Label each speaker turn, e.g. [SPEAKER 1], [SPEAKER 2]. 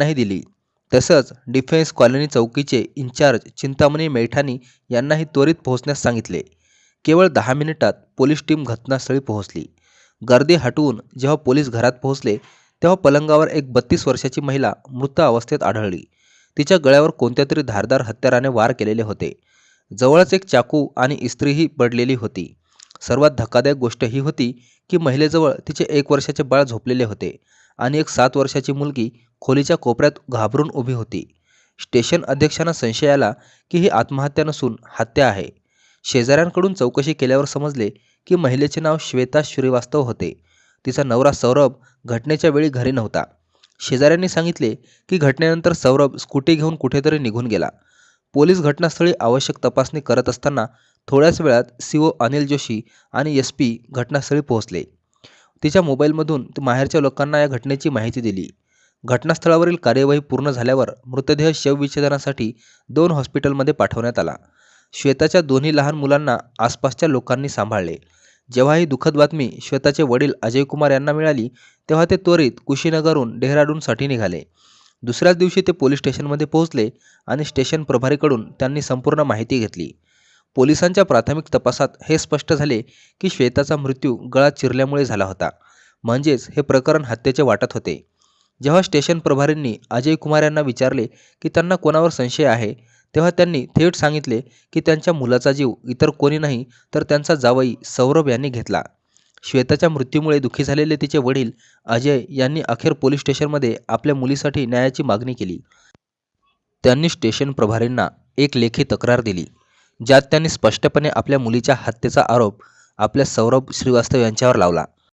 [SPEAKER 1] नाही दिली. तसंच डिफेन्स कॉलनी चौकीचे इन्चार्ज चिंतामणी मैठाणी यांनाही त्वरित पोहोचण्यास सांगितले. केवळ 10 मिनिटात पोलीस टीम घटनास्थळी पोहोचली. गर्दी हटवून जेव्हा पोलीस घरात पोहोचले तेव्हा पलंगावर एक 32 वर्षाची महिला मृत अवस्थेत आढळली. तिच्या गळ्यावर कोणत्यातरी धारदार हत्याराने वार केलेले होते. जवळच एक चाकू आणि इस्त्रीही पडलेली होती. सर्वात धक्कादायक गोष्ट ही होती की महिलेजवळ तिचे 1 वर्षाचे बाळ झोपलेले होते आणि एक 7 वर्षाची मुलगी खोलीच्या कोपऱ्यात घाबरून उभी होती. स्टेशन अध्यक्षांना संशय आला की ही आत्महत्या नसून हत्या आहे. शेजाऱ्यांकडून चौकशी केल्यावर समजले की महिलेचे नाव श्वेता श्रीवास्तव होते. तिचा नवरा सौरभ घटनेच्या वेळी घरी नव्हता. शेजाऱ्यांनी सांगितले की घटनेनंतर सौरभ स्कूटी घेऊन कुठेतरी निघून गेला. पोलीस घटनास्थळी आवश्यक तपासणी करत असताना थोड्याच वेळात CO अनिल जोशी आणि SP घटनास्थळी पोहोचले. तिच्या मोबाईलमधून माहेरच्या लोकांना या घटनेची माहिती दिली. घटनास्थळावरील कार्यवाही पूर्ण झाल्यावर मृतदेह शवविच्छेदनासाठी 2 हॉस्पिटलमध्ये पाठवण्यात आला. श्वेताच्या दोन्ही लहान मुलांना आसपासच्या लोकांनी सांभाळले. जेव्हा ही दुःखद बातमी श्वेताचे वडील अजय कुमार यांना मिळाली तेव्हा ते त्वरित कुशीनगरहून डेहराडूनसाठी निघाले. दुसऱ्याच दिवशी ते पोलीस स्टेशनमध्ये पोहोचले आणि स्टेशन प्रभारीकडून त्यांनी संपूर्ण माहिती घेतली. पोलिसांच्या प्राथमिक तपासात हे स्पष्ट झाले की श्वेताचा मृत्यू गळा चिरल्यामुळे झाला होता. म्हणजेच हे प्रकरण हत्येचे वाटत होते. जेव्हा स्टेशन प्रभारींनी अजय कुमार यांना विचारले की त्यांना कोणावर संशय आहे तेव्हा त्यांनी थेट सांगितले की त्यांच्या मुलाचा जीव इतर कोणी नाही तर त्यांचा जावई सौरभ यांनी घेतला. श्वेताच्या मृत्यूमुळे दुःखी झालेले तिचे वडील अजय यांनी अखेर पोलीस स्टेशनमध्ये आपल्या मुलीसाठी न्यायाची मागणी केली. त्यांनी स्टेशन प्रभारींना एक लेखी तक्रार दिली ज्यात त्यांनी स्पष्टपणे आपल्या मुलीच्या हत्येचा आरोप आपल्या सौरभ श्रीवास्तव यांच्यावर लावला.